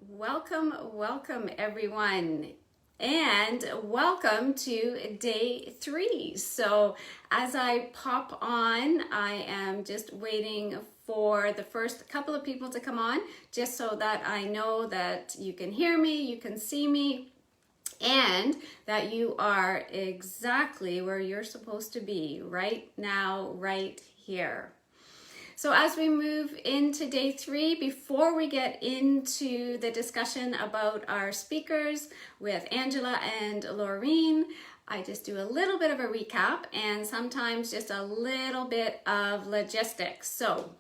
Welcome everyone, and welcome to day 3. So as I pop on, I am just waiting for the first couple of people to come on, just so that I know that you can hear me, you can see me, and that you are exactly where you're supposed to be right now, right here. So as we move into day 3, before we get into the discussion about our speakers with Angela and Lorene, I just do a little bit of a recap and sometimes just a little bit of logistics. So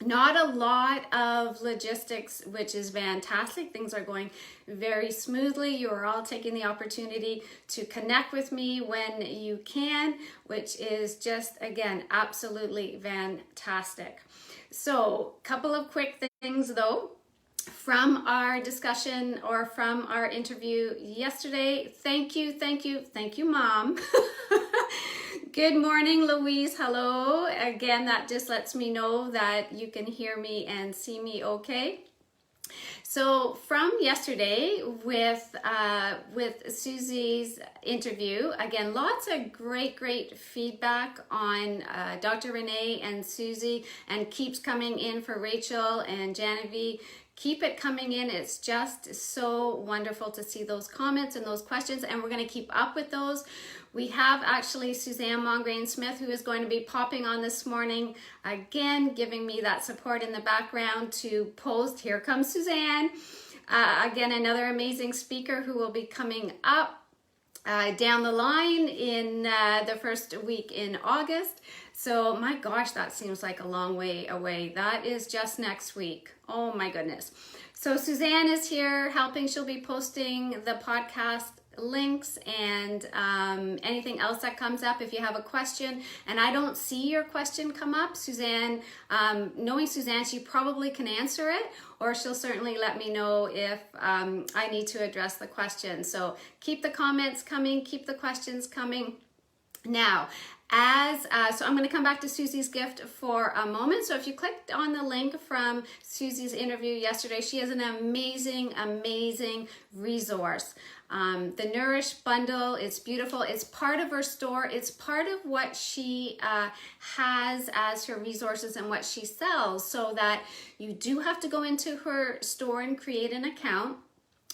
not a lot of logistics, which is fantastic. Things are going very smoothly. You are all taking the opportunity to connect with me when you can, which is just, again, absolutely fantastic. So a couple of quick things though. From our discussion or from our interview yesterday, thank you, Mom. Good morning, Louise. Hello. Again, that just lets me know that you can hear me and see me okay. So from yesterday with Susie's interview, again, lots of great feedback on Dr. Renee and Susie, and keeps coming in for Rachel and Genevieve. Keep it coming in. It's just so wonderful to see those comments and those questions, and we're going to keep up with those. We have actually Suzanne Mongrain-Smith, who is going to be popping on this morning, again, giving me that support in the background to post. Here comes Suzanne. Again, another amazing speaker who will be coming up down the line in the first week in August. So my gosh, that seems like a long way away. That is just next week. Oh my goodness. So Suzanne is here helping. She'll be posting the podcast links and anything else that comes up. If you have a question and I don't see your question come up, Suzanne, knowing Suzanne, she probably can answer it, or she'll certainly let me know if I need to address the question. So keep the comments coming, keep the questions coming. Now, so I'm going to come back to Susie's gift for a moment. So if you clicked on the link from Susie's interview yesterday, she has an amazing resource. The Nourish bundle, it's beautiful. It's part of her store. It's part of what she has as her resources and what she sells, so that you do have to go into her store and create an account.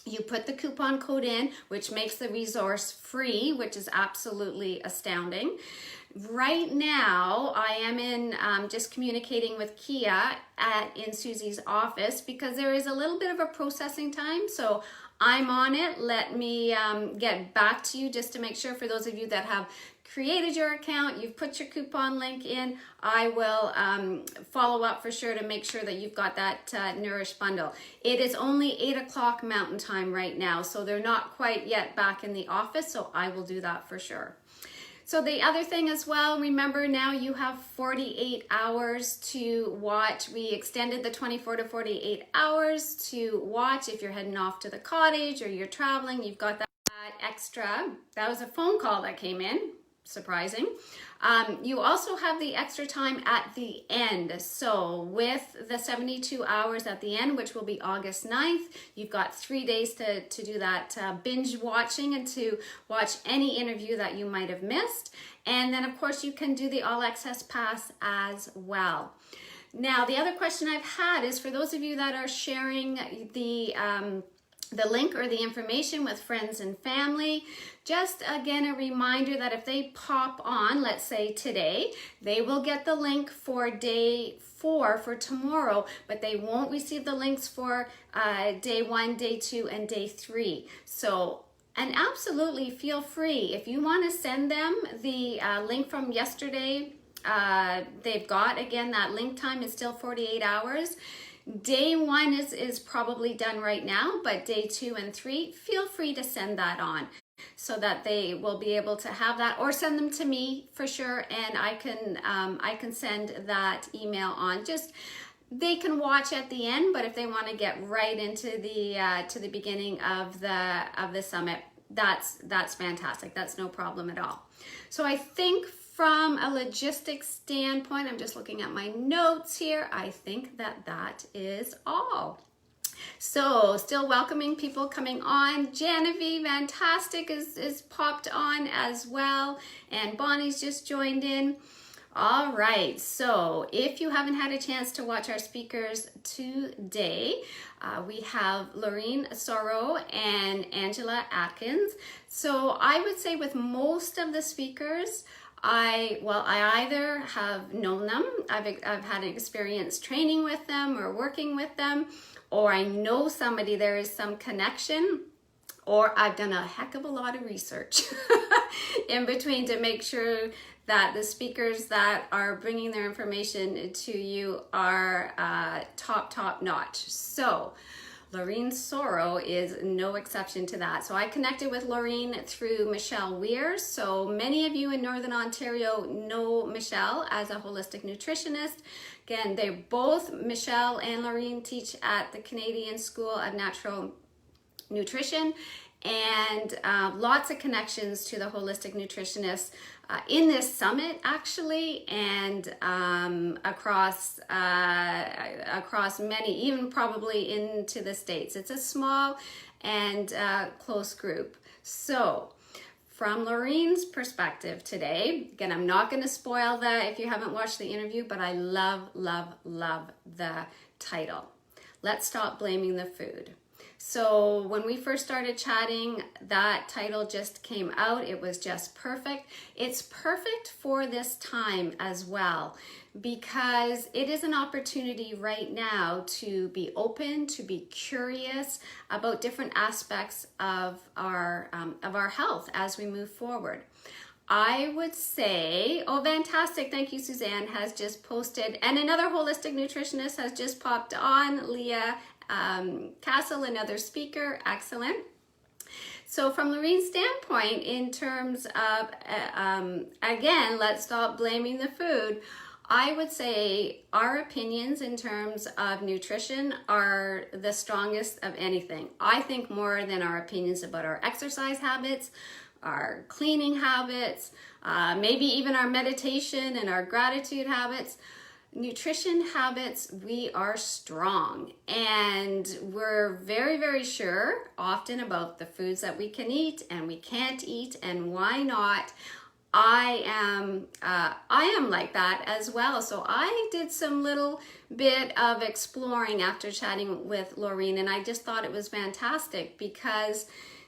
You put the coupon code in, which makes the resource free, which is absolutely astounding. Right now, I am in just communicating with Kia in Susie's office, because there is a little bit of a processing time. So I'm on it. Let me get back to you just to make sure, for those of you that have created your account, you've put your coupon link in, I will follow up for sure to make sure that you've got that Nourish bundle. It is only 8 o'clock Mountain Time right now, so they're not quite yet back in the office, so I will do that for sure. So the other thing as well, remember now you have 48 hours to watch. We extended the 24 to 48 hours to watch. If you're heading off to the cottage or you're traveling, you've got that extra. That was a phone call that came in. Surprising. You also have the extra time at the end. So with the 72 hours at the end, which will be August 9th, you've got 3 days to do that binge watching and to watch any interview that you might have missed. And then of course you can do the All Access Pass as well. Now, the other question I've had is for those of you that are sharing the link or the information with friends and family, just again a reminder that if they pop on, let's say today, they will get the link for day 4 for tomorrow, but they won't receive the links for day 1, day 2, and day 3. So, and absolutely feel free, if you want to send them the link from yesterday, they've got, again, that link time is still 48 hours. Day 1 is probably done right now, but day 2 and 3, feel free to send that on so that they will be able to have that, or send them to me for sure, and I can send that email on. Just they can watch at the end, but if they want to get right into the beginning of the summit, that's fantastic. That's no problem at all. So I think from a logistics standpoint, I'm just looking at my notes here, I think that is all. So still welcoming people coming on. Genevieve, fantastic, is popped on as well. And Bonnie's just joined in. All right, so if you haven't had a chance to watch our speakers today, we have Lorene Sauro and Angela Atkins. So I would say with most of the speakers, I either have known them, I've had experience training with them or working with them, or I know somebody, there is some connection, or I've done a heck of a lot of research in between to make sure that the speakers that are bringing their information to you are top notch. So Lorene Sauro is no exception to that. So I connected with Lorene through Michelle Weir. So many of you in Northern Ontario know Michelle as a holistic nutritionist. Again, they both, Michelle and Lorene, teach at the Canadian School of Natural Nutrition, and lots of connections to the holistic nutritionists in this summit actually, and across many, even probably into the States. It's a small and close group. So from Lorene's perspective today, again, I'm not going to spoil if you haven't watched the interview, but I love the title. Let's stop blaming the food. So when we first started chatting, that title just came out. It was just perfect. It's perfect for this time as well, because it is an opportunity right now to be open, to be curious about different aspects of our health as we move forward. I would say, oh, fantastic. Thank you. Suzanne has just posted, and another holistic nutritionist has just popped on, Leah Castle, another speaker. Excellent. So from Lorene's standpoint, in terms of, again, let's stop blaming the food. I would say our opinions in terms of nutrition are the strongest of anything. I think more than our opinions about our exercise habits, our cleaning habits, maybe even our meditation and our gratitude habits. Nutrition habits, we are strong, and we're very sure often about the foods that we can eat and we can't eat and why not. I am like that as well. So I did some little bit of exploring after chatting with Lorene, and I just thought it was fantastic, because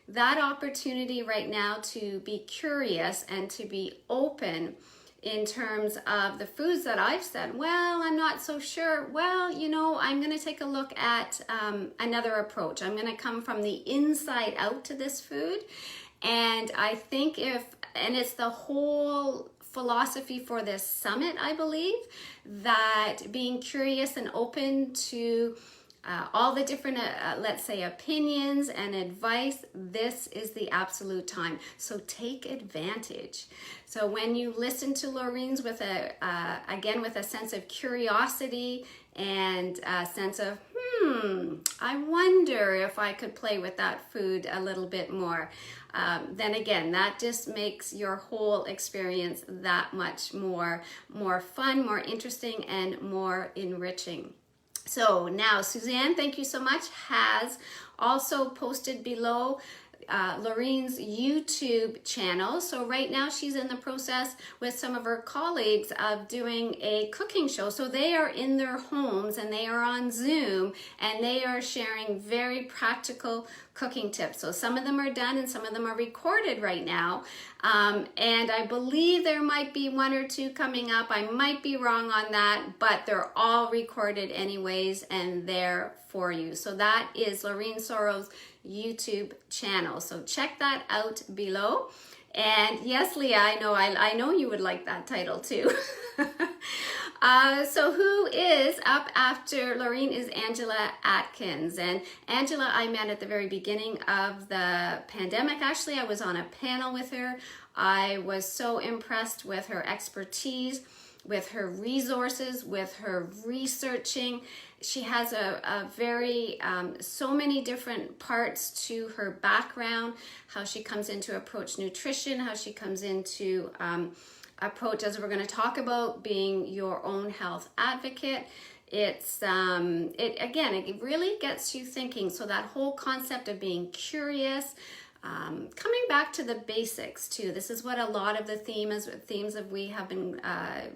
that opportunity right now to be curious and to be open in terms of the foods that I've said, well, I'm not so sure. Well, you know, I'm going to take a look at another approach. I'm going to come from the inside out to this food. And I think and it's the whole philosophy for this summit, I believe, that being curious and open to all the different, let's say, opinions and advice, this is the absolute time. So take advantage. So when you listen to Lorene's with again, with a sense of curiosity and a sense of, I wonder if I could play with that food a little bit more, then again, that just makes your whole experience that much more fun, more interesting, and more enriching. So now Suzanne, thank you so much, has also posted below Lorene's YouTube channel. So right now she's in the process with some of her colleagues of doing a cooking show. So they are in their homes and they are on Zoom, and they are sharing very practical cooking tips. So some of them are done and some of them are recorded right now. And I believe there might be one or two coming up. I might be wrong on that, but they're all recorded anyways, and they're for you. So that is Lorene Sauro's YouTube channel. So check that out below. And yes, Leah, I know you would like that title too. So who is up after Lorene is Angela Atkins. And Angela I met at the very beginning of the pandemic. Actually, I was on a panel with her. I was so impressed with her expertise, with her resources, with her researching. She has a very, so many different parts to her background, how she comes into approach nutrition, how she comes into approach, as we're going to talk about, being your own health advocate. It really gets you thinking. So that whole concept of being curious, coming back to the basics too. This is what a lot of the themes that we have been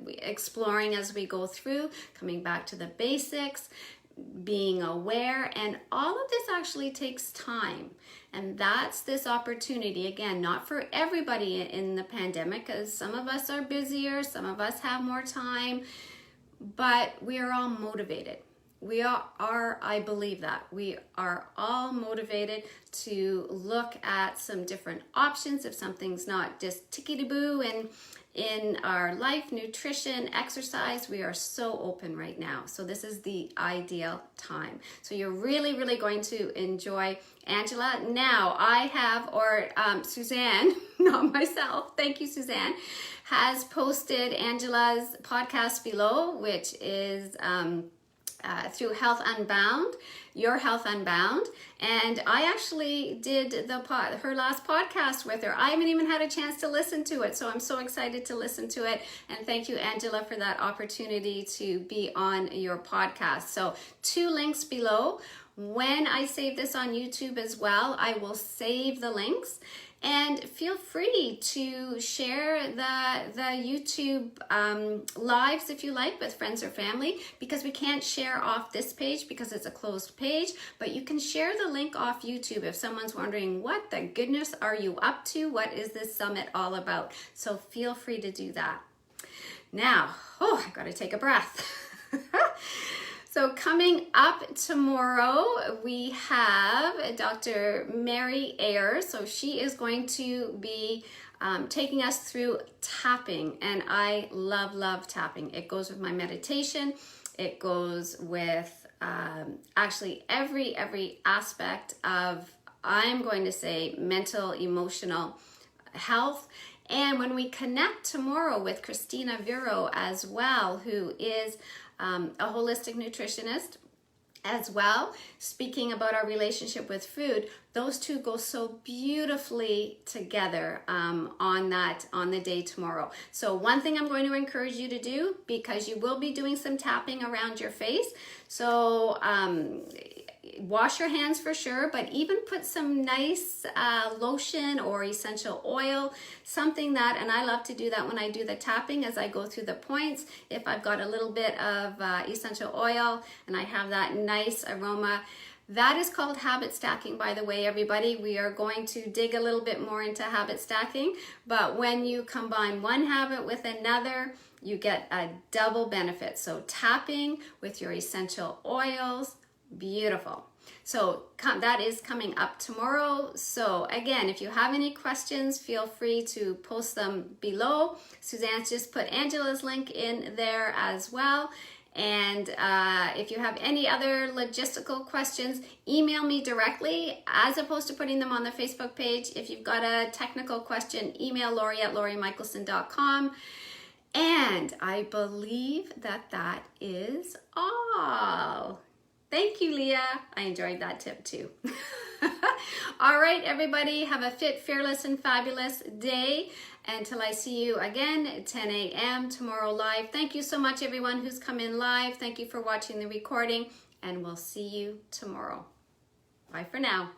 exploring as we go through, coming back to the basics, being aware, and all of this actually takes time. And that's this opportunity, again, not for everybody in the pandemic, because some of us are busier, some of us have more time, but we are all motivated. We are, I believe that. We are all motivated to look at some different options if something's not just tickety-boo in our life, nutrition, exercise. We are so open right now. So this is the ideal time. So you're really, really going to enjoy Angela. Now I have, or Suzanne, not myself, thank you Suzanne, has posted Angela's podcast below, which is through Health Unbound, Your Health Unbound. And I actually did her last podcast with her. I haven't even had a chance to listen to it, so I'm so excited to listen to it. And thank you, Angela, for that opportunity to be on your podcast. So 2 links below. When I save this on YouTube as well, I will save the links. And feel free to share the YouTube lives if you like with friends or family, because we can't share off this page because it's a closed page, but you can share the link off YouTube if someone's wondering, what the goodness are you up to? What is this summit all about? So feel free to do that. Now, I gotta take a breath. So coming up tomorrow, we have Dr. Mary Ayers. So she is going to be taking us through tapping. And I love tapping. It goes with my meditation. It goes with actually every aspect of, I'm going to say, mental, emotional health. And when we connect tomorrow with Christina Vero as well, who is a holistic nutritionist as well, speaking about our relationship with food, those two go so beautifully together on the day tomorrow. So one thing I'm going to encourage you to do, because you will be doing some tapping around your face, so wash your hands for sure, but even put some nice lotion or essential oil, something that, and I love to do that when I do the tapping as I go through the points. If I've got a little bit of essential oil and I have that nice aroma, that is called habit stacking, by the way, everybody. We are going to dig a little bit more into habit stacking, but when you combine one habit with another, you get a double benefit. So tapping with your essential oils, beautiful. So that is coming up tomorrow. So again, if you have any questions, feel free to post them below. Suzanne's just put Angela's link in there as well. And if you have any other logistical questions, email me directly as opposed to putting them on the Facebook page. If you've got a technical question, email Lori at LoriMichelson.com. And I believe that is all. Thank you, Leah. I enjoyed that tip too. All right, everybody, have a fit, fearless, and fabulous day. Until I see you again at 10 a.m. tomorrow live. Thank you so much, everyone who's come in live. Thank you for watching the recording, and we'll see you tomorrow. Bye for now.